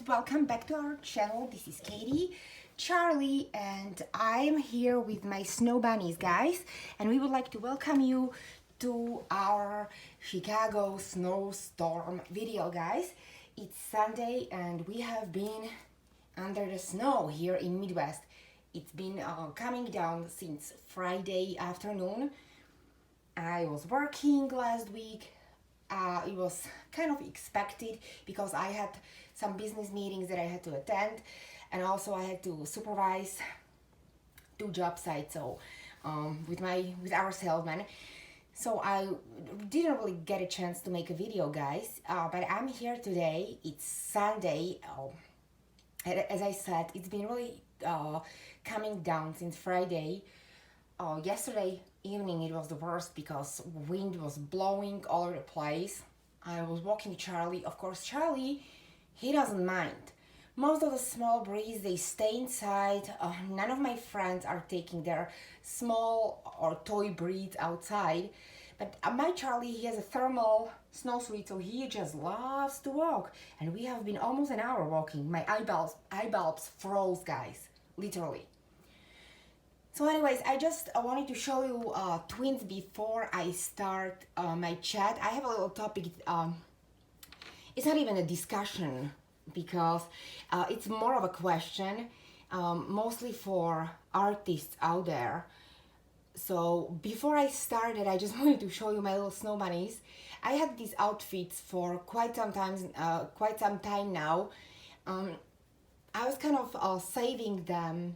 welcome back to our channel. This is Katie, Charlie, and I'm here with my snow bunnies, guys, and we would like to welcome you to our Chicago snowstorm video, guys. It's Sunday and we have been under the snow here in Midwest. It's been coming down since Friday afternoon. I was working last week. It was kind of expected because I had some business meetings that I had to attend, and also I had to supervise 2 job sites with our salesman. So I didn't really get a chance to make a video, guys, but I'm here today. It's Sunday. As I said, it's been really coming down since Friday. Yesterday evening it was the worst because wind was blowing all over the place. I was walking Charlie. Of course, Charlie, he doesn't mind. Most of the small breeze, they stay inside. None of my friends are taking their small or toy breeds outside. But my Charlie, he has a thermal snow suit, so he just loves to walk. And we have been almost an hour walking. My eyeballs froze, guys, literally. So anyways, I just wanted to show you twins before I start my chat. I have a little topic. It's not even a discussion because it's more of a question, mostly for artists out there. So before I started, I just wanted to show you my little snow bunnies. I had these outfits for quite some time now. I was kind of saving them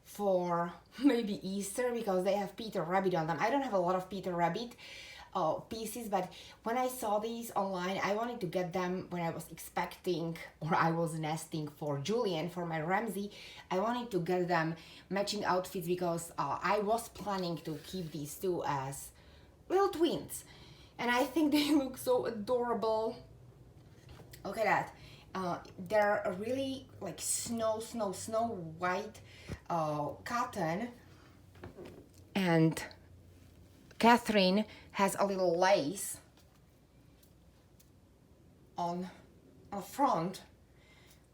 for maybe Easter because they have Peter Rabbit on them. I don't have a lot of Peter Rabbit pieces, but when I saw these online, I wanted to get them when I was expecting, or I was nesting for Julian, for my Ramsey. I wanted to get them matching outfits because I was planning to keep these 2 as little twins, and I think they look so adorable. Look at that. They're really like snow white cotton, and Catherine has a little lace on front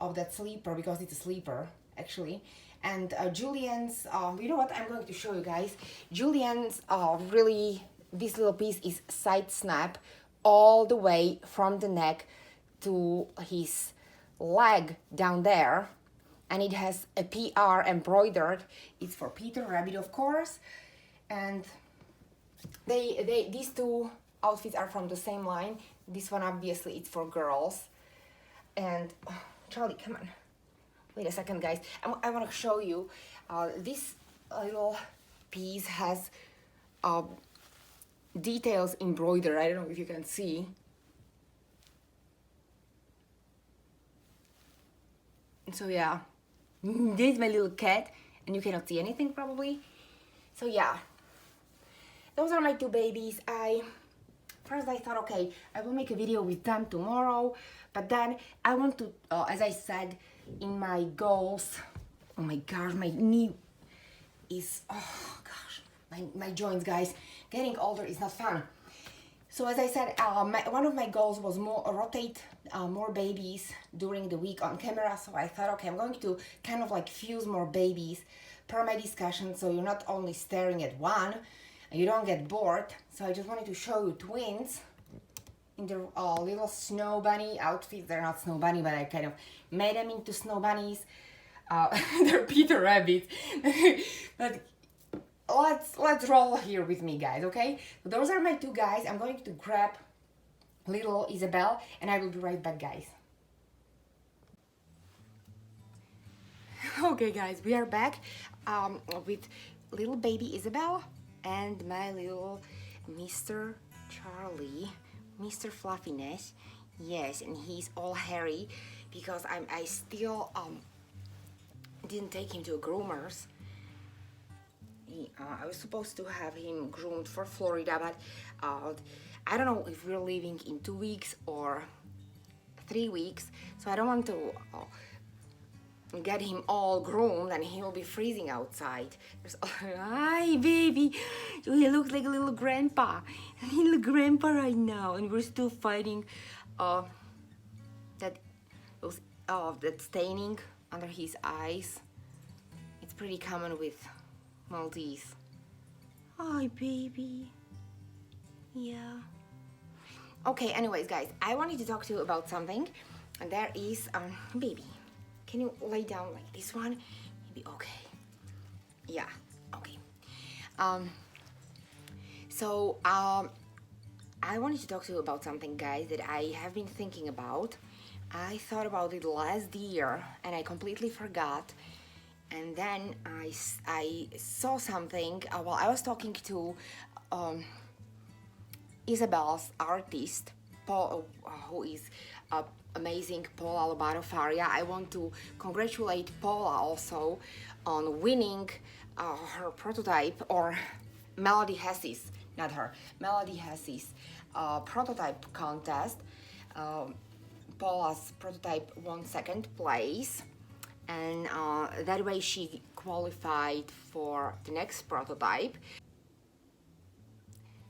of that sleeper because it's a sleeper actually. And Julian's, you know what, I'm going to show you guys. Julian's really, this little piece is side snap all the way from the neck to his leg down there, and it has a PR embroidered. It's for Peter Rabbit, of course, and these 2 outfits are from the same line. This one obviously it's for girls. And Charlie, come on, wait a second, guys. I want to show you this little piece has details embroidered. I don't know if you can see. So yeah, this is my little cat, and you cannot see anything probably. So yeah, those are my 2 babies. First I thought, okay, I will make a video with them tomorrow, but then I want to, as I said in my goals, oh my gosh, my knee is, oh gosh, my joints, guys. Getting older is not fun. So as I said, one of my goals was rotate more babies during the week on camera. So I thought, okay, I'm going to kind of like fuse more babies per my discussion, so you're not only staring at one and you don't get bored. So I just wanted to show you twins in their little snow bunny outfits. They're not snow bunny, but I kind of made them into snow bunnies. They're Peter Rabbit. But let's roll here with me, guys, okay? So those are my 2 guys. I'm going to grab little Isabel and I will be right back, guys. Okay, guys, we are back with little baby Isabel and my little Mr. Charlie, Mr. Fluffiness. Yes, and he's all hairy because I still didn't take him to a groomer's. I was supposed to have him groomed for Florida, but I don't know if we're leaving in 2 weeks or 3 weeks, so I don't want to get him all groomed and he will be freezing outside. Hi, baby, he looks like a little grandpa right now, and we're still fighting that those of that staining under his eyes. It's pretty common with Maltese. Hi, baby. Yeah. Okay, anyways, guys, I wanted to talk to you about something, and there is, baby, can you lay down like this one? Maybe, okay. Yeah, okay. I wanted to talk to you about something, guys, that I have been thinking about. I thought about it last year, and I completely forgot. And then I saw something while I was talking to Isabel's artist, Paul, who is amazing, Paula Lobato Faria. I want to congratulate Paula also on winning her prototype, or Melody Hess's, not her, Melody Hess's prototype contest. Paula's prototype won second place, and that way she qualified for the next prototype.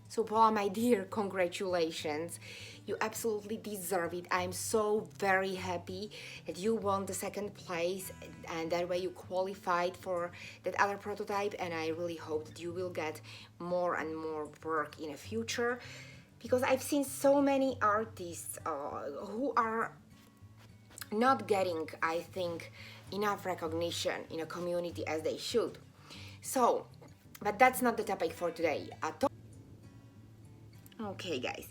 So Paula, my dear, congratulations. You absolutely deserve it. I'm so very happy that you won the second place, and that way you qualified for that other prototype, and I really hope that you will get more and more work in the future, because I've seen so many artists who are not getting, I think, enough recognition in a community as they should. So, but that's not the topic for today. Okay, guys,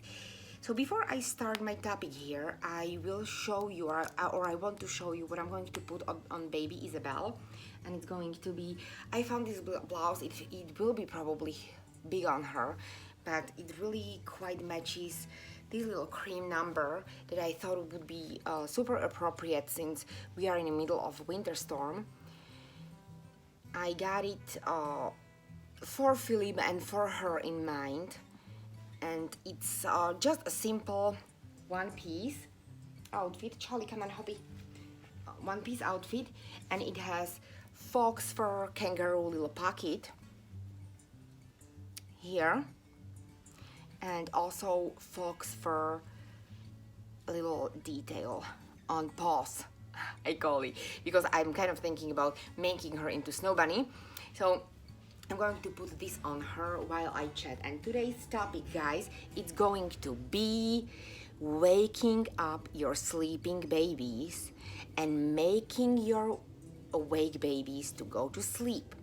so before I start my topic here, I will show you, or I want to show you what I'm going to put on baby Isabel. And it's going to be, I found this blouse, it will be probably big on her, but it really quite matches this little cream number that I thought would be super appropriate since we are in the middle of winter storm. I got it for Philip and for her in mind. And it's just a simple one-piece outfit. Charlie, come on, hobby. One-piece outfit, and it has fox fur kangaroo little pocket here, and also fox fur little detail on paws, I call it, because I'm kind of thinking about making her into Snow Bunny. So I'm going to put this on her while I chat. And today's topic, guys, it's going to be waking up your sleeping babies and making your awake babies to go to sleep.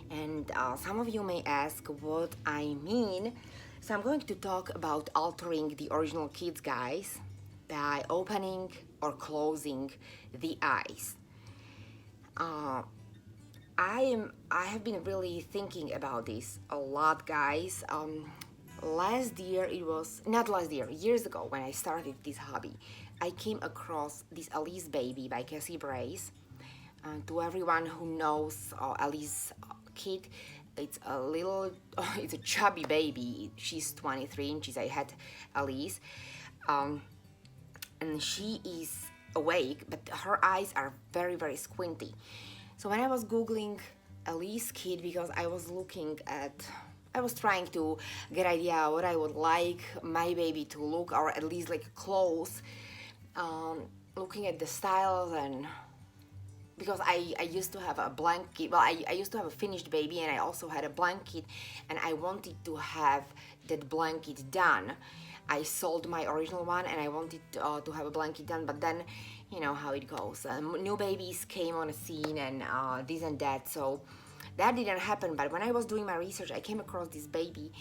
And some of you may ask what I mean. So I'm going to talk about altering the original kids, guys, by opening or closing the eyes. I have been really thinking about this a lot, guys. Last year, years ago when I started this hobby, I came across this Alice baby by Cassie Brace. To everyone who knows Alice kid, it's a chubby baby. She's 23 inches. I had Alice, and she is awake, but her eyes are very, very squinty. So when I was Googling Elise kid, because I was trying to get idea what I would like my baby to look, or at least like clothes, looking at the styles, and because I used to have a blank kit, well, I used to have a finished baby, and I also had a blank kit, and I wanted to have that blanket done. I sold my original one, and I wanted to have a blanket done, but then you know how it goes. New babies came on the scene, and this and that, so that didn't happen. But when I was doing my research, I came across this baby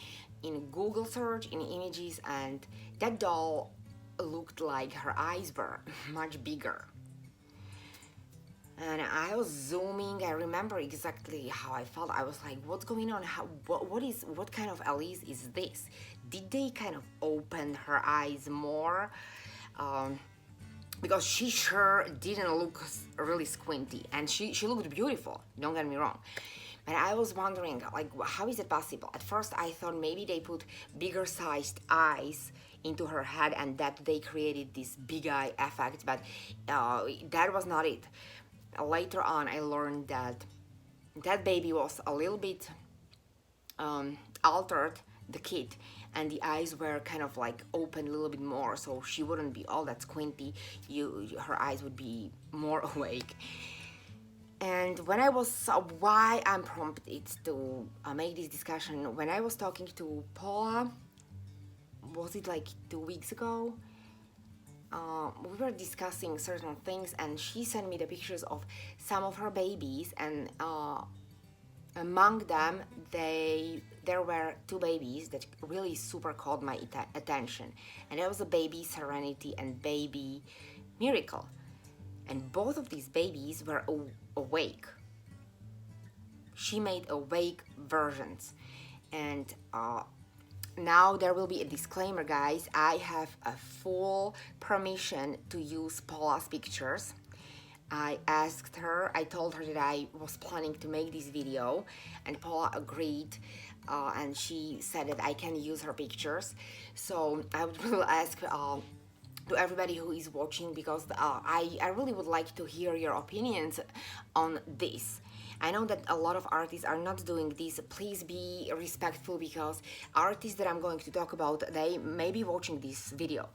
in Google search, in images, and that doll looked like her eyes were much bigger. And I was zooming. I remember exactly how I felt. I was like, what's going on? What kind of Alice is this? Did they kind of open her eyes more? Because she sure didn't look really squinty, and she looked beautiful, don't get me wrong. But I was wondering, like, how is it possible? At first I thought maybe they put bigger sized eyes into her head and that they created this big eye effect, but that was not it. Later on I learned that that baby was a little bit altered, the kid, and the eyes were kind of like open a little bit more, so she wouldn't be all that squinty. Her eyes would be more awake. And when I was, why I'm prompted to make this discussion, when I was talking to Paula, was it like 2 weeks ago? We were discussing certain things, and she sent me the pictures of some of her babies, and among them there were two babies that really super caught my attention, and that was a baby Serenity and baby Miracle, and both of these babies were awake. She made awake versions, and now there will be a disclaimer, guys. I have a full permission to use Paula's pictures. I asked her, I told her that I was planning to make this video, and Paula agreed, and she said that I can use her pictures. So I would really ask to everybody who is watching, because I really would like to hear your opinions on this. I know that a lot of artists are not doing this. Please be respectful, because artists that I'm going to talk about, they may be watching this video.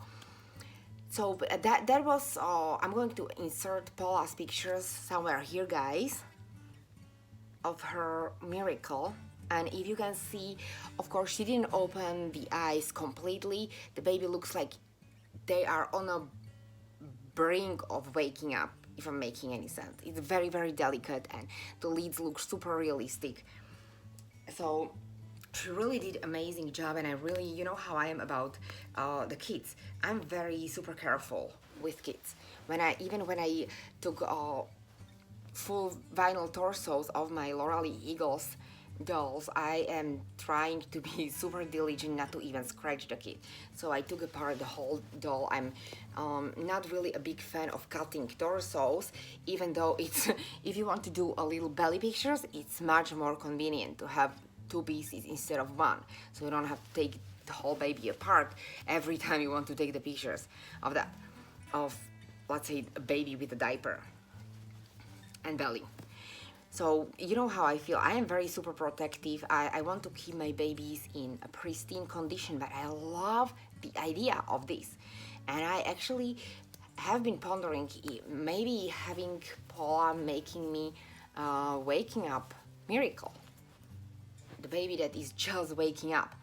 So that was, I'm going to insert Paula's pictures somewhere here, guys, of her Miracle. And if you can see, of course, she didn't open the eyes completely. The baby looks like they are on a brink of waking up, if I'm making any sense. It's very, very delicate, and the lids look super realistic. So she really did amazing job, and I really, you know how I am about the kids. I'm very super careful with kids. When I took full vinyl torsos of my Lorelei Eagles dolls, I am trying to be super diligent not to even scratch the kid. So I took apart the whole doll. I'm not really a big fan of cutting torsos, even though it's if you want to do a little belly pictures, it's much more convenient to have two pieces instead of one, so you don't have to take the whole baby apart every time you want to take the pictures of that, of let's say a baby with a diaper and belly. So you know how I feel. I am very super protective. I want to keep my babies in a pristine condition, but I love the idea of this. And I actually have been pondering maybe having Paula making me waking up Miracle, the baby that is just waking up.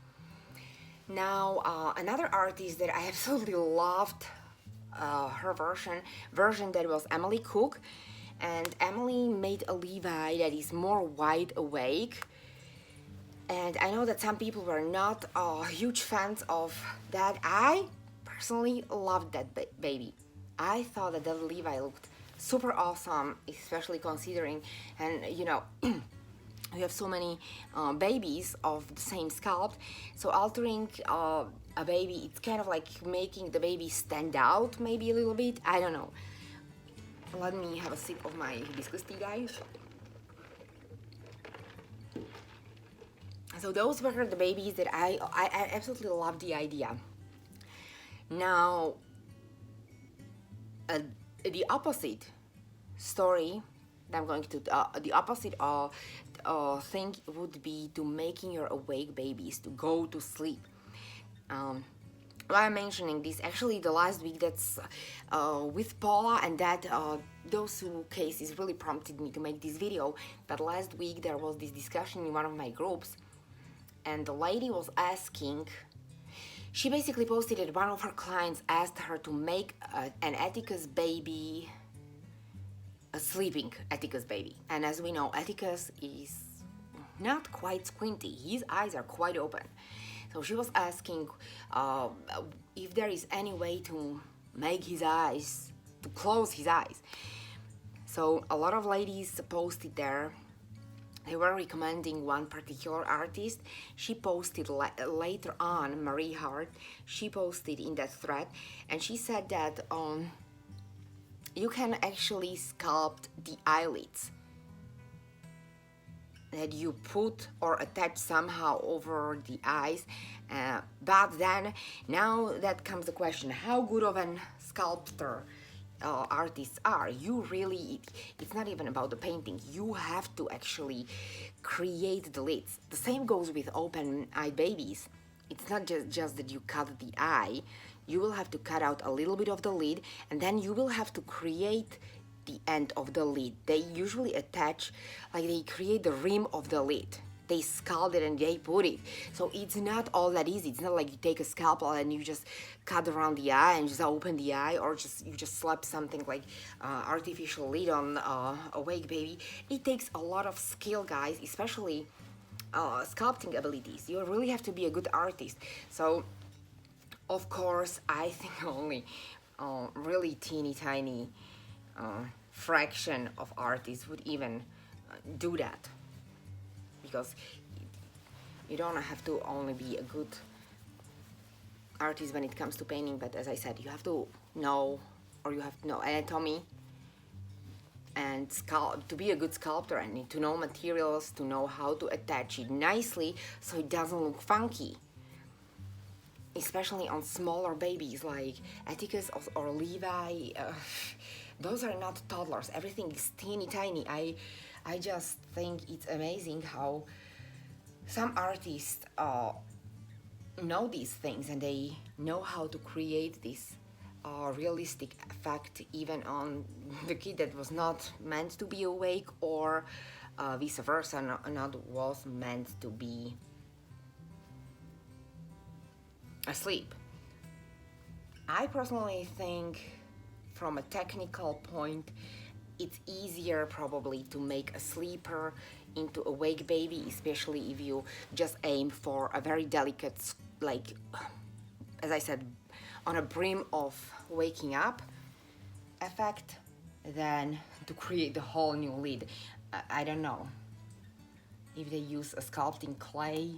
Now, another artist that I absolutely loved her version that was Emily Cook. And Emily made a Levi that is more wide awake. And I know that some people were not huge fans of that. I personally loved that baby. I thought that the Levi looked super awesome, especially considering, and you know, we have so many babies of the same sculpt. So altering a baby, it's kind of like making the baby stand out maybe a little bit. I don't know. Let me have a sip of my hibiscus tea, guys. So those were the babies that I absolutely love the idea. Now, the opposite story that I'm going to, the opposite thing would be to making your awake babies to go to sleep. Why I'm mentioning this, actually the last week that's with Paula, and that those two cases really prompted me to make this video. But last week there was this discussion in one of my groups, and the lady was asking, she basically posted that one of her clients asked her to make an Atticus baby, a sleeping Atticus baby. And as we know, Atticus is not quite squinty, his eyes are quite open. So she was asking if there is any way to make his eyes, to close his eyes. So a lot of ladies posted there. They were recommending one particular artist. She posted later on, Marie Hart, she posted in that thread, and she said that you can actually sculpt the eyelids, that you put or attach somehow over the eyes, but then now that comes the question, how good of an sculptor artists are. You really, it's not even about the painting, you have to actually create the lids. The same goes with open-eyed babies. it's not just that you cut the eye. You will have to cut out a little bit of the lid, and then you will have to create the end of the lid. They usually attach, like they create the rim of the lid. They sculpt it and they put it. So it's not all that easy. It's not like you take a scalpel and you just cut around the eye and just open the eye, or you just slap something like artificial lid on a wake baby. It takes a lot of skill, guys, especially sculpting abilities. You really have to be a good artist. So of course I think only really teeny tiny fraction of artists would even do that, because you don't have to only be a good artist when it comes to painting, but as I said, you have to know, or you have to know anatomy, and to be a good sculptor, and need to know materials, to know how to attach it nicely so it doesn't look funky, especially on smaller babies like Atticus or Levi. Those are not toddlers. Everything is teeny tiny. I just think it's amazing how some artists know these things, and they know how to create this realistic effect even on the kid that was not meant to be awake, or vice versa, not was meant to be asleep. I personally think from a technical point, it's easier probably to make a sleeper into a wake baby, especially if you just aim for a very delicate, like, as I said, on a brim of waking up effect, than to create the whole new lid. I don't know if they use a sculpting clay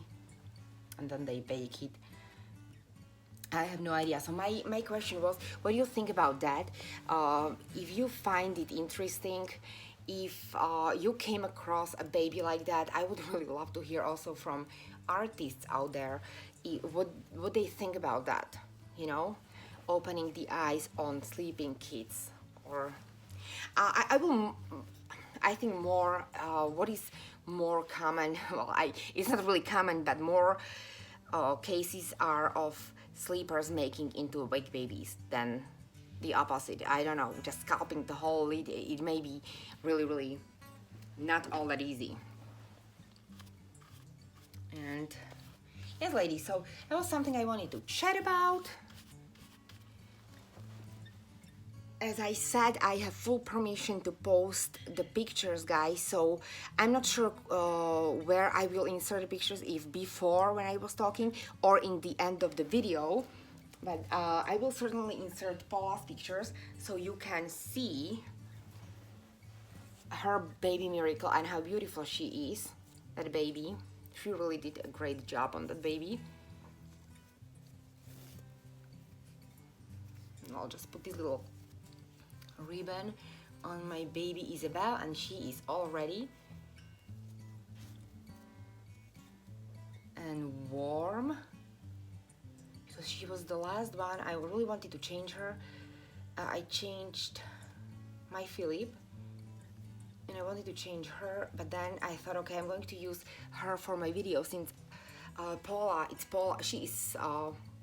and then they bake it. I have no idea. So my question was, what do you think about that? If you find it interesting, if you came across a baby like that, I would really love to hear also from artists out there what they think about that, you know, opening the eyes on sleeping kids. Or I think more, what is more common, well, it's not really common, but more cases are of sleepers making into awake babies than the opposite. I don't know, just sculpting the whole lid, it may be really not all that easy. And yes, ladies, so that was something I wanted to chat about. As I said, I have full permission to post the pictures, guys, so I'm not sure where I will insert the pictures, if before when I was talking or in the end of the video, but I will certainly insert Paula's pictures so you can see her baby miracle and how beautiful she is, that baby. She really did a great job on that baby. And I'll just put this little ribbon on my baby Isabel, and she is all ready and warm, because she was the last one. I really wanted to change her. I changed my Philip and I wanted to change her, but then I thought, okay, I'm going to use her for my video, since Paula, she is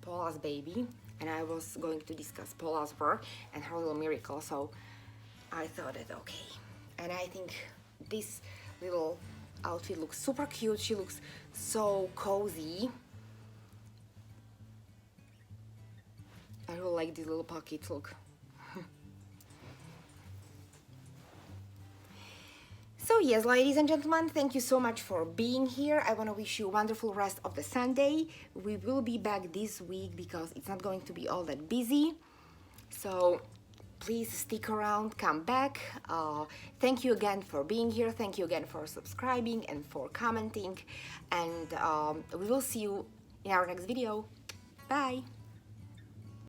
Paula's baby, and I was going to discuss Paula's work and her little miracle, so I thought that okay. And I think this little outfit looks super cute. She looks so cozy. I really like these little pockets, look. So yes, ladies and gentlemen, thank you so much for being here. I want to wish you a wonderful rest of the Sunday. We will be back this week because it's not going to be all that busy. So please stick around, come back. Thank you again for being here. Thank you again for subscribing and for commenting. And we will see you in our next video. Bye.